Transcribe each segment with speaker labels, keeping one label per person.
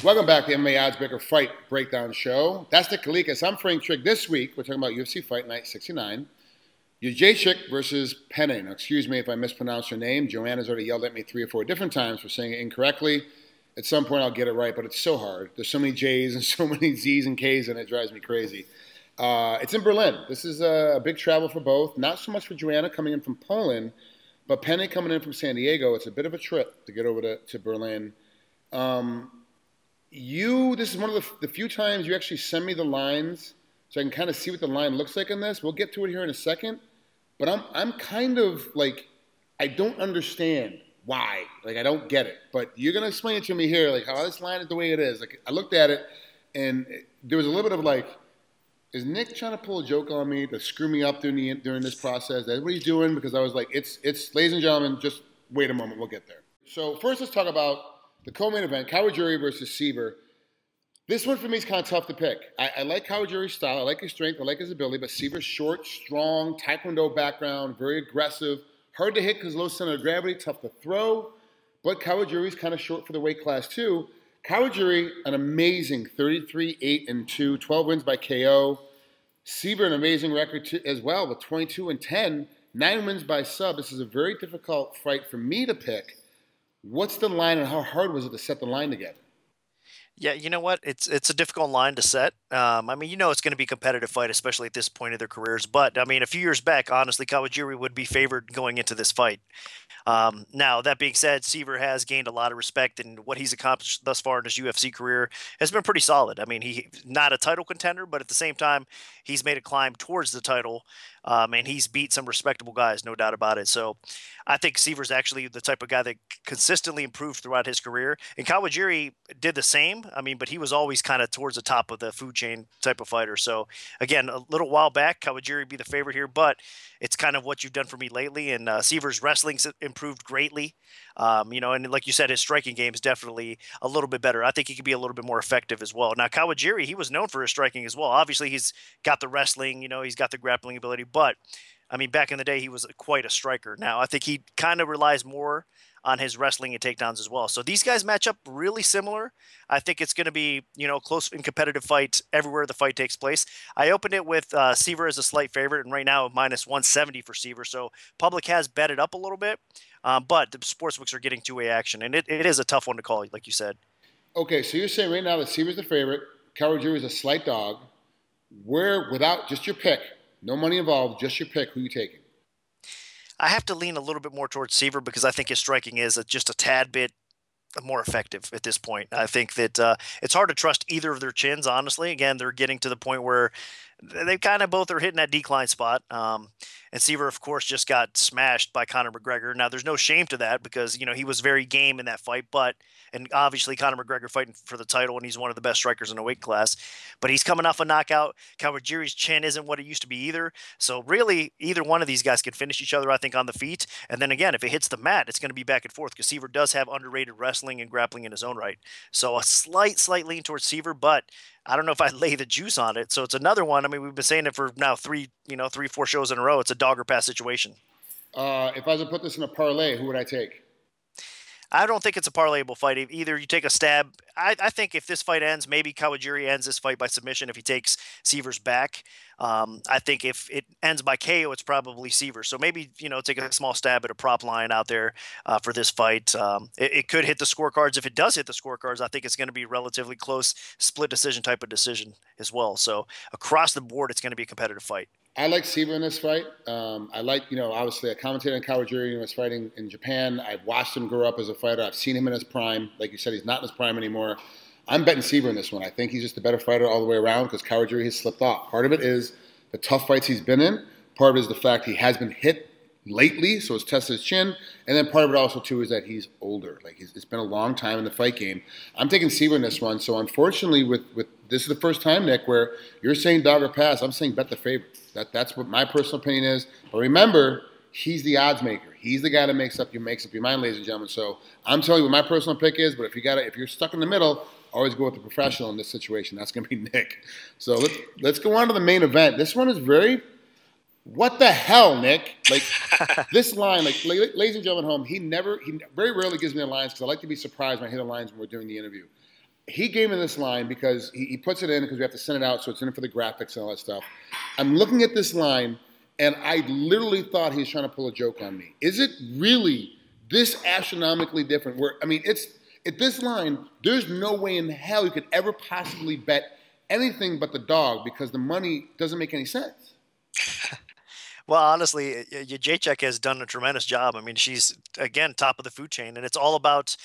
Speaker 1: Welcome back to the MMA Oddsbreaker Fight Breakdown Show. That's the Kalikas. I'm Trigg. This week, we're talking about UFC Fight Night 69. Jacek versus Penne. Now, excuse me if I mispronounce her name. Joanna's already yelled at me 3 or 4 different times for saying it incorrectly. At some point, I'll get it right, but it's so hard. There's so many J's and so many Z's and K's, and it drives me crazy. It's in Berlin. This is a big travel for both. Not so much for Joanna coming in from Poland, but Penne coming in from San Diego. It's a bit of a trip to get over to Berlin. This is one of the few times you actually send me the lines so I can kind of see what the line looks like in this. We'll get to it here in a second. But I'm kind of like, I don't understand why. Like, I don't get it. But you're going to explain it to me here, like how this line is the way it is. Like, I looked at it, and there was a little bit of like, is Nick trying to pull a joke on me to screw me up during this process? That's what he's doing, because I was like, it's ladies and gentlemen, just wait a moment. We'll get there. So first, let's talk about the co-main event, Kawajiri versus Seaver. This one for me is kind of tough to pick. I like Kawajiri's style. I like his strength. I like his ability. But Seaver's short, strong, taekwondo background, very aggressive. Hard to hit because low center of gravity, tough to throw. But Kawajiri's kind of short for the weight class too. Kawajiri, an amazing 33-8-2, 12 wins by KO. Seaver, an amazing record as well with 22-10, 9 wins by sub. This is a very difficult fight for me to pick. What's the line, and how hard was it to set the line together?
Speaker 2: Yeah, you know what? It's a difficult line to set. I mean, it's going to be a competitive fight, especially at this point of their careers. But I mean, a few years back, honestly, Kawajiri would be favored going into this fight. Now, that being said, Seaver has gained a lot of respect, and what he's accomplished thus far in his UFC career has been pretty solid. I mean, he's not a title contender, but at the same time, he's made a climb towards the title, and he's beat some respectable guys, no doubt about it. So I think Seaver's actually the type of guy that consistently improved throughout his career, and Kawajiri did the same. I mean, but he was always kind of towards the top of the food chain type of fighter. So again, a little while back, Kawajiri be the favorite here, but it's kind of what you've done for me lately. And Seaver's wrestling's improved greatly. And like you said, his striking game is definitely a little bit better. I think he could be a little bit more effective as well. Now, Kawajiri, he was known for his striking as well. Obviously, he's got the wrestling, he's got the grappling ability, but I mean, back in the day, he was quite a striker. Now, I think he kind of relies more on his wrestling and takedowns as well. So these guys match up really similar. I think it's going to be, close and competitive fight everywhere the fight takes place. I opened it with Seaver as a slight favorite, and right now minus 170 for Seaver. So public has bet it up a little bit, but the sportsbooks are getting two-way action, and it is a tough one to call, like you said.
Speaker 1: Okay, so you're saying right now that Seaver's the favorite, Kawajiri is a slight dog. Without just your pick, no money involved, just your pick, who you taking?
Speaker 2: I have to lean a little bit more towards Seaver because I think his striking is just a tad bit more effective at this point. I think that it's hard to trust either of their chins, honestly. Again, they're getting to the point where they kind of both are hitting that decline spot. And Seaver, of course, just got smashed by Conor McGregor. Now, there's no shame to that because, he was very game in that fight. And obviously, Conor McGregor fighting for the title, and he's one of the best strikers in the weight class. But he's coming off a knockout. Kawajiri's chin isn't what it used to be either. So really, either one of these guys can finish each other, I think, on the feet. And then again, if it hits the mat, it's going to be back and forth because Seaver does have underrated wrestling and grappling in his own right. So a slight lean towards Seaver, but I don't know if I'd lay the juice on it. So it's another one. I mean, we've been saying it for now 3-4 shows in a row. It's a dog or pass situation.
Speaker 1: If I was to put this in a parlay, who would I take?
Speaker 2: I don't think it's a parlayable fight. Either you take a stab. I think if this fight ends, maybe Kawajiri ends this fight by submission if he takes Seaver's back. I think if it ends by KO, it's probably Seaver. So maybe, take a small stab at a prop line out there for this fight. It could hit the scorecards. If it does hit the scorecards, I think it's going to be relatively close, split decision type of decision as well. So across the board, it's going to be a competitive fight.
Speaker 1: I like Seaver in this fight. I like, obviously I commentated on Kawajiri when he was fighting in Japan. I've watched him grow up as a fighter. I've seen him in his prime. Like you said, he's not in his prime anymore. I'm betting Seaver in this one. I think he's just a better fighter all the way around because Kawajiri has slipped off. Part of it is the tough fights he's been in. Part of it is the fact he has been hit lately, so it's tested his chin. And then part of it also, too, is that he's older. Like, it's been a long time in the fight game. I'm taking Seaver in this one. So, unfortunately, with this is the first time, Nick, where you're saying dog or pass. I'm saying bet the favorite. That's what my personal opinion is. But remember, he's the odds maker. He's the guy that makes up your mind, ladies and gentlemen. So I'm telling you what my personal pick is. But if you're stuck in the middle, always go with the professional in this situation. That's going to be Nick. So let's go on to the main event. This one is very, what the hell, Nick? Like, this line, like, ladies and gentlemen at home, he very rarely gives me the lines because I like to be surprised when I hear the lines when we're doing the interview. he gave me this line because he puts it in because we have to send it out, so it's in for the graphics and all that stuff. I'm looking at this line, and I literally thought he was trying to pull a joke on me. Is it really this astronomically different? Where I mean, it's at this line. There's no way in hell you could ever possibly bet anything but the dog because the money doesn't make any sense.
Speaker 2: Well, honestly, Jacek has done a tremendous job. I mean, she's again top of the food chain, and it's all about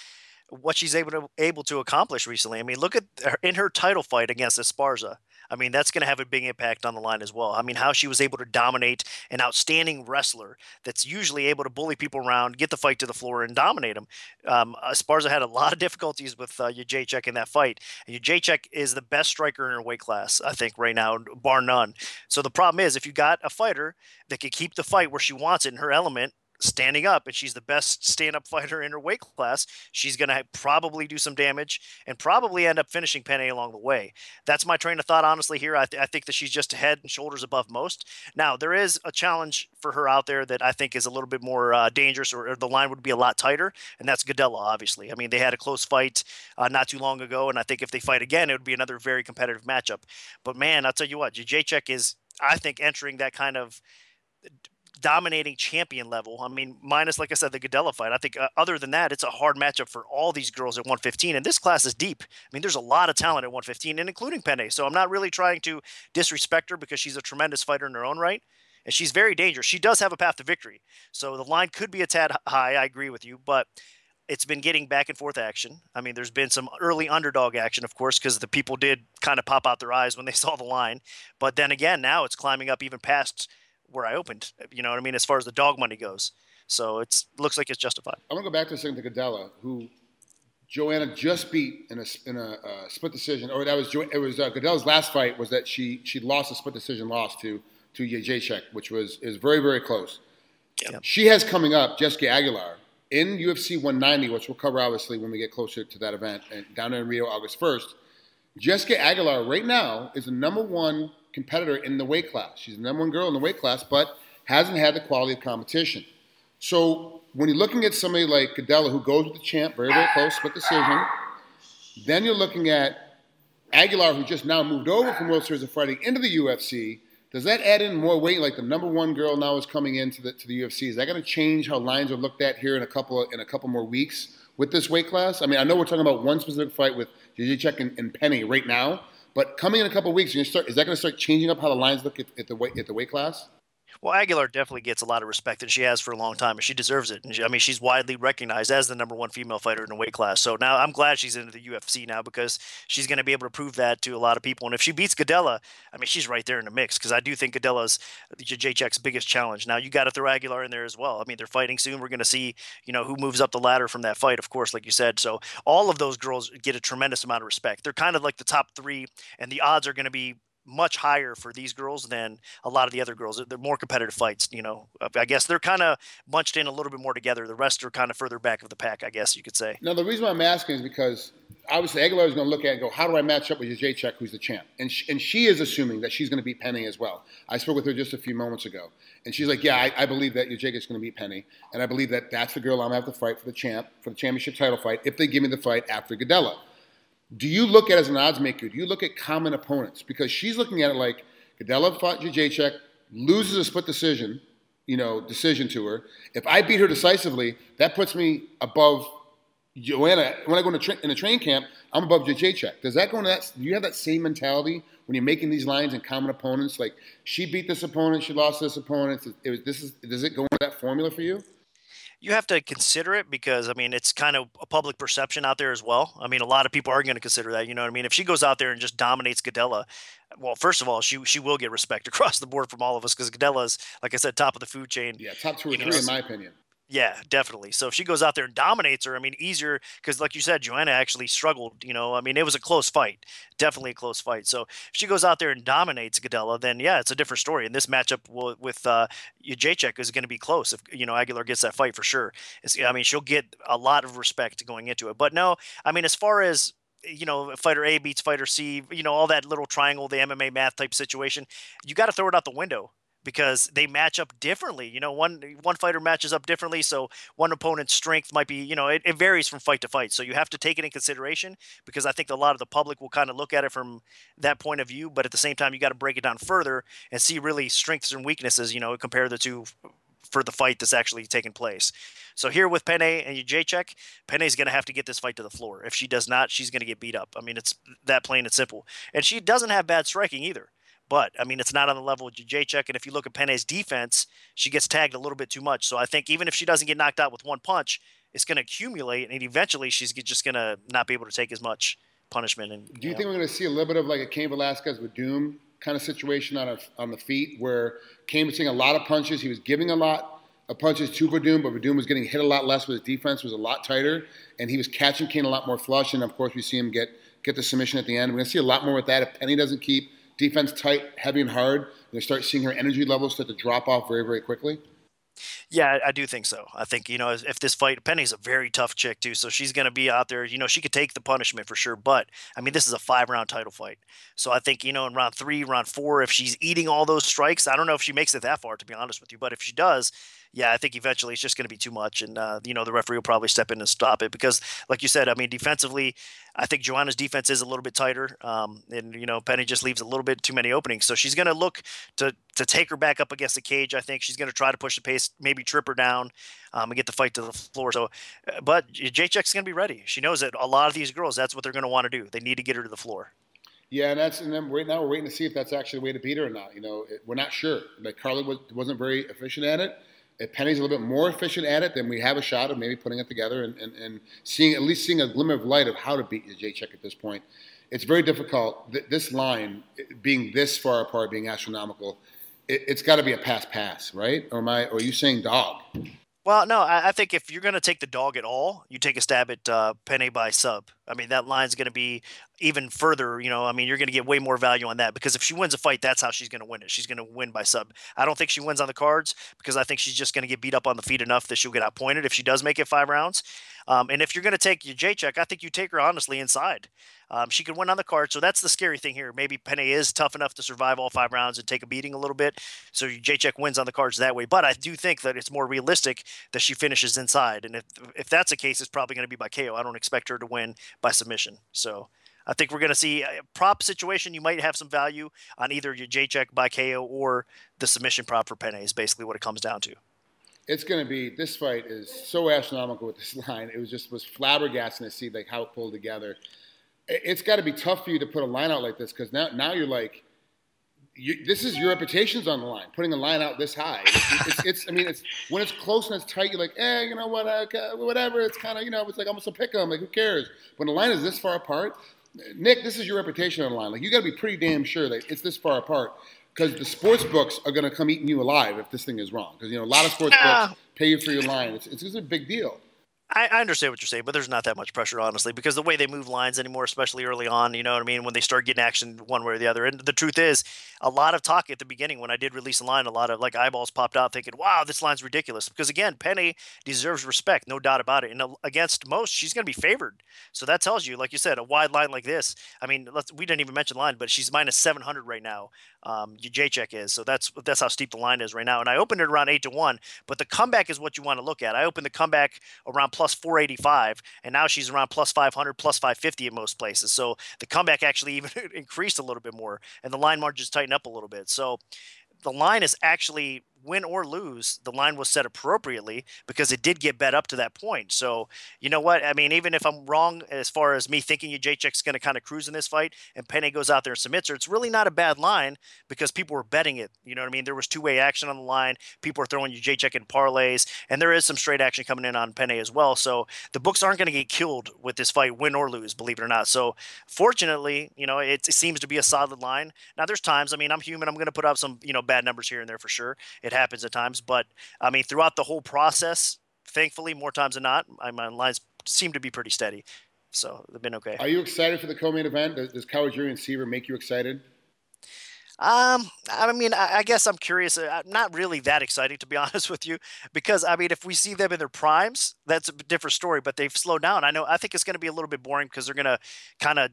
Speaker 2: what she's able to accomplish recently. I mean, look at her in her title fight against Esparza. I mean, that's going to have a big impact on the line as well. I mean, how she was able to dominate an outstanding wrestler that's usually able to bully people around, get the fight to the floor, and dominate them. Esparza had a lot of difficulties with Jacek in that fight. And Jacek is the best striker in her weight class, I think, right now, bar none. So the problem is, if you got a fighter that can keep the fight where she wants it in her element, standing up, and she's the best stand-up fighter in her weight class, she's going to probably do some damage and probably end up finishing Penne along the way. That's my train of thought, honestly, here. I think that she's just head and shoulders above most. Now, there is a challenge for her out there that I think is a little bit more dangerous, or the line would be a lot tighter, and that's Godella, obviously. I mean, they had a close fight not too long ago, and I think if they fight again, it would be another very competitive matchup. But, man, I'll tell you what, Jacek is, I think, entering that kind of dominating champion level. I mean, minus, like I said, the Godella fight. I think other than that, it's a hard matchup for all these girls at 115. And this class is deep. I mean, there's a lot of talent at 115, and including Penne. So I'm not really trying to disrespect her because she's a tremendous fighter in her own right. And she's very dangerous. She does have a path to victory. So the line could be a tad high. I agree with you. But it's been getting back and forth action. I mean, there's been some early underdog action, of course, because the people did kind of pop out their eyes when they saw the line. But then again, now it's climbing up even past where I opened, you know what I mean, as far as the dog money goes. So it looks like it's justified.
Speaker 1: I want to go back to a second to Godella, who Joanna just beat in a split decision, or it was Godella's last fight was that she lost a split decision loss to Jacek, which is very, very close. Yep. She has coming up Jessica Aguilar in UFC 190, which we'll cover obviously when we get closer to that event, and down there in Rio, August 1st. Jessica Aguilar right now is the #1 competitor in the weight class. She's the #1 girl in the weight class, but hasn't had the quality of competition. So when you're looking at somebody like Godella, who goes with the champ, very, very close, split decision, then you're looking at Aguilar, who just now moved over from World Series of Fighting into the UFC. Does that add in more weight? Like the #1 girl now is coming into the UFC. Is that going to change how lines are looked at here in a couple more weeks with this weight class? I mean, I know we're talking about one specific fight with Jacek and Penne right now, but coming in a couple of weeks, is that going to start changing up how the lines look at the weight class?
Speaker 2: Well, Aguilar definitely gets a lot of respect, and she has for a long time, and she deserves it. And I mean, she's widely recognized as the #1 female fighter in the weight class. So now I'm glad she's into the UFC now because she's going to be able to prove that to a lot of people. And if she beats Godella, I mean, she's right there in the mix because I do think Godella's Jacek's biggest challenge. Now you got to throw Aguilar in there as well. I mean, they're fighting soon. We're going to see, who moves up the ladder from that fight, of course, like you said. So all of those girls get a tremendous amount of respect. They're kind of like the top three, and the odds are going to be much higher for these girls than a lot of the other girls. They're more competitive fights, I guess they're kind of bunched in a little bit more together. The rest are kind of further back of the pack, I guess you could say.
Speaker 1: Now, the reason why I'm asking is because obviously Aguilar is going to look at it and go, how do I match up with Jacek, who's the champ? And she is assuming that she's going to beat Penne as well. I spoke with her just a few moments ago. And she's like, yeah, I believe that Jacek is going to beat Penne. And I believe that that's the girl I'm going to have to fight for the championship title fight, if they give me the fight after Godella. Do you look at it as an odds maker? Do you look at common opponents? Because she's looking at it like Godella fought Jacek, loses a split decision to her. If I beat her decisively, that puts me above Joanna. When I go in a training camp, I'm above Jacek. Does that go into that? Do you have that same mentality when you're making these lines and common opponents? Like, she beat this opponent, she lost this opponent. Does it go into that formula for you?
Speaker 2: You have to consider it because, I mean, it's kind of a public perception out there as well. I mean, a lot of people are going to consider that, you know what I mean? If she goes out there and just dominates Godella, well, first of all, she will get respect across the board from all of us because Godella's, like I said, top of the food chain.
Speaker 1: Yeah, top 2 or 3 in my opinion.
Speaker 2: Yeah, definitely. So if she goes out there and dominates her, I mean, easier because, like you said, Joanna actually struggled. I mean, it was a close fight, definitely a close fight. So if she goes out there and dominates Godella, then yeah, it's a different story. And this matchup with Jacek is going to be close if Aguilar gets that fight for sure. I mean, she'll get a lot of respect going into it. But no, I mean, as far as fighter A beats fighter C, all that little triangle, the MMA math type situation, you got to throw it out the window. because they match up differently. One fighter matches up differently, so one opponent's strength might be, it varies from fight to fight. So you have to take it in consideration, because I think a lot of the public will kind of look at it from that point of view, but at the same time, you got to break it down further and see really strengths and weaknesses, compare the two for the fight that's actually taking place. So here with Penne and Jacek, Penne's going to have to get this fight to the floor. If she does not, she's going to get beat up. I mean, it's that plain and simple. And she doesn't have bad striking either. But, I mean, it's not on the level of Jacek. And if you look at Penne's defense, she gets tagged a little bit too much. So I think even if she doesn't get knocked out with one punch, it's going to accumulate. And eventually she's just going to not be able to take as much punishment. And
Speaker 1: do you think we're going to see a little bit of like a Cain Velasquez with Doom kind of situation on the feet, where Cain was taking a lot of punches, he was giving a lot of punches to Verdum, but Verdum was getting hit a lot less, with his defense was a lot tighter, and he was catching Cain a lot more flush, and of course we see him get the submission at the end. We're going to see a lot more with that. If Penny doesn't keep defense tight, heavy, and hard, you'll start seeing her energy levels start to drop off very, very quickly.
Speaker 2: Yeah, I do think so. I think, if this fight, Penny's a very tough chick too, so she's going to be out there, she could take the punishment for sure, but I mean, this is a 5-round title fight. So I think, in round 3, round 4, if she's eating all those strikes, I don't know if she makes it that far, to be honest with you, but if she does, yeah, I think eventually it's just going to be too much, and the referee will probably step in and stop it, because like you said, I mean, defensively, I think Joanna's defense is a little bit tighter, and Penny just leaves a little bit too many openings, so she's going to look to take her back up against the cage. I think she's going to try to push the pace, maybe trip her down, and get the fight to the floor. So, but Jacek's going to be ready. She knows that a lot of these girls, that's what they're going to want to do. They need to get her to the floor.
Speaker 1: Yeah, and then right now we're waiting to see if that's actually the way to beat her or not. We're not sure. Like, Carla wasn't very efficient at it. If Penny's a little bit more efficient at it, then we have a shot of maybe putting it together and seeing a glimmer of light of how to beat Jacek at this point. It's very difficult. This line being this far apart, being astronomical, it's got to be a pass, right? Or are you saying dog?
Speaker 2: Well, no, I think if you're going to take the dog at all, you take a stab at Penne by sub. I mean, that line's going to be even further, I mean, you're going to get way more value on that, because if she wins a fight, that's how she's going to win it. She's going to win by sub. I don't think she wins on the cards, because I think she's just going to get beat up on the feet enough that she'll get outpointed if she does make it 5 rounds. And if you're going to take your Jacek, I think you take her honestly inside. She could win on the card, so that's the scary thing here. Maybe Penne is tough enough to survive all 5 rounds and take a beating a little bit, so Jacek wins on the cards that way. But I do think that it's more realistic that she finishes inside, and if that's the case, it's probably going to be by KO. I don't expect her to win by submission. So I think we're going to see a prop situation. You might have some value on either your Jacek by KO or the submission prop for Penne is basically what it comes down to.
Speaker 1: It's going to be, this fight is so astronomical with this line. It was flabbergasting to see like how it pulled together. It's got to be tough for you to put a line out like this, because now you're like, this is your reputation's on the line. Putting a line out this high, it's when it's close and it's tight, you're like, you know what, whatever. It's kind of, it's like almost a pick 'em. Like, who cares? When the line is this far apart, Nick, this is your reputation on the line. Like, you got to be pretty damn sure that it's this far apart, because the sports books are going to come eating you alive if this thing is wrong. Because a lot of sports books pay you for your line. It's a big deal.
Speaker 2: I understand what you're saying, but there's not that much pressure, honestly, because the way they move lines anymore, especially early on, you know what I mean, when they start getting action one way or the other. And the truth is, a lot of talk at the beginning when I did release a line, a lot of like eyeballs popped out thinking, wow, this line's ridiculous. Because again, Penne deserves respect, no doubt about it. And against most, she's going to be favored. So that tells you, like you said, a wide line like this. I mean, we didn't even mention line, but she's minus 700 right now. Jacek is. So that's how steep the line is right now. And I opened it around 8-1, but the comeback is what you want to look at. I opened the comeback around plus 485, and now she's around plus 500, plus 550 in most places. So the comeback actually even increased a little bit more, and the line margins tighten up a little bit. So the line is actually, win or lose, the line was set appropriately because it did get bet up to that point. So, you know what? I mean, even if I'm wrong as far as me thinking Jacek's going to kind of cruise in this fight and Penne goes out there and submits her, it's really not a bad line because people were betting it. You know what I mean? There was two-way action on the line. People were throwing Jacek in parlays, and there is some straight action coming in on Penne as well. So the books aren't going to get killed with this fight, win or lose, believe it or not. So fortunately, you know, it seems to be a solid line. Now, there's times, I mean, I'm human. I'm going to put up some, bad numbers here and there for sure. It happens at times, but I mean, throughout the whole process, thankfully, more times than not, my lines seem to be pretty steady. So they've been okay.
Speaker 1: Are you excited for the co-main event? Does Kawajiri and Seaver make you excited?
Speaker 2: I mean, I guess I'm curious. Not really that exciting, to be honest with you, because I mean, if we see them in their primes, that's a different story. But they've slowed down. I think it's going to be a little bit boring because they're going to kind of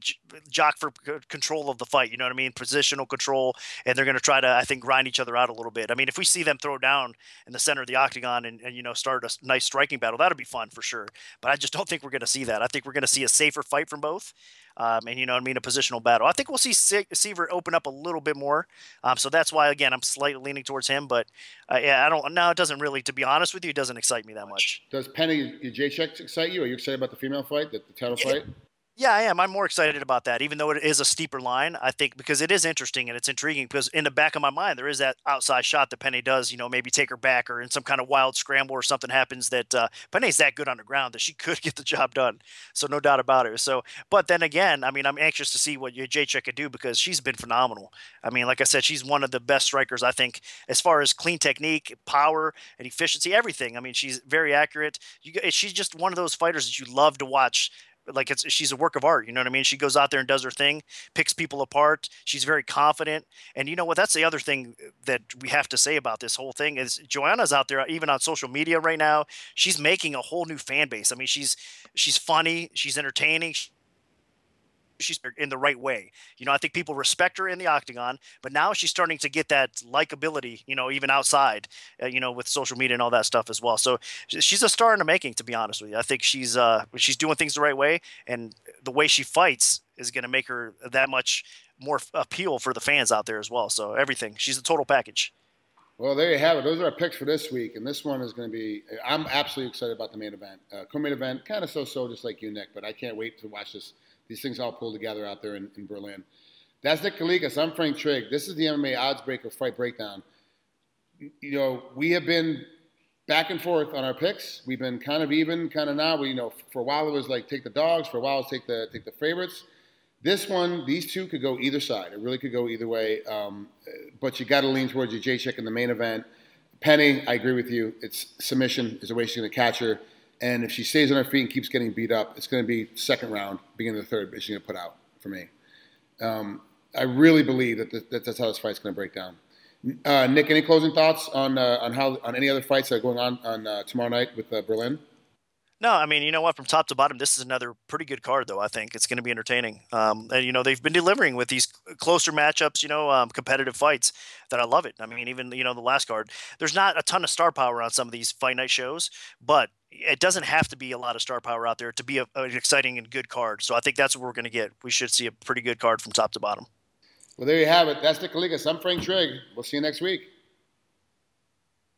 Speaker 2: jock for control of the fight. You know what I mean? Positional control, and they're going to try to, I think, grind each other out a little bit. I mean, if we see them throw down in the center of the octagon and start a nice striking battle, that'll be fun for sure. But I just don't think we're going to see that. I think we're going to see a safer fight from both. And you know what I mean, a positional battle. I think we'll see Seaver open up a little bit more. So that's why, again, I'm slightly leaning towards him. But yeah, I don't. No, it doesn't really. To be honest with you, it doesn't excite me that much.
Speaker 1: Does Penny Jacek excite you? Are you excited about the female fight, the title
Speaker 2: Yeah,
Speaker 1: fight?
Speaker 2: yeah, I am. I'm more excited about that, even though it is a steeper line. I think because it is interesting and it's intriguing. Because in the back of my mind, there is that outside shot that Penny does. Maybe take her back, or in some kind of wild scramble or something happens that Penny's that good on the ground that she could get the job done. So no doubt about it. So, but then again, I mean, I'm anxious to see what Jacek could do because she's been phenomenal. I mean, like I said, she's one of the best strikers I think as far as clean technique, power, and efficiency, everything. I mean, she's very accurate. She's just one of those fighters that you love to watch. Like she's a work of art. You know what I mean? She goes out there and does her thing, picks people apart. She's very confident. And you know what? That's the other thing that we have to say about this whole thing is Joanna's out there, even on social media right now. She's making a whole new fan base. I mean, she's funny, she's entertaining, she's in the right way. I think people respect her in the octagon, but now she's starting to get that likability, even outside, with social media and all that stuff as well. So she's a star in the making, to be honest with you. I think she's doing things the right way, and the way she fights is going to make her that much more appeal for the fans out there as well. So everything, she's a total package.
Speaker 1: Well, there you have it. Those are our picks for this week, and this one is going to be. I'm absolutely excited about the main event. Co-main event, kind of so-so, just like you, Nick. But I can't wait to watch these things all pull together out there in Berlin. That's Nick Kalikas. I'm Frank Trigg. This is the MMA Oddsbreaker Fight Breakdown. We have been back and forth on our picks. We've been kind of even, kind of now. For a while it was like take the dogs. For a while it was take the favorites. This one, these two could go either side. It really could go either way. But you got to lean towards your Jacek in the main event. Penny, I agree with you. It's submission is the way she's going to catch her. And if she stays on her feet and keeps getting beat up, it's going to be second round, beginning of the third, but she's going to put out for me. I really believe that's how this fight's going to break down. Nick, any closing thoughts on any other fights that are going on tomorrow night with Berlin?
Speaker 2: No, I mean, you know what? From top to bottom, this is another pretty good card, though. I think it's going to be entertaining. And they've been delivering with these closer matchups. Competitive fights that I love it. I mean, even the last card, there's not a ton of star power on some of these fight night shows, but it doesn't have to be a lot of star power out there to be an exciting and good card. So I think that's what we're going to get. We should see a pretty good card from top to bottom.
Speaker 1: Well, there you have it. That's Nick Kalikas. I'm Frank Trigg. We'll see you next week.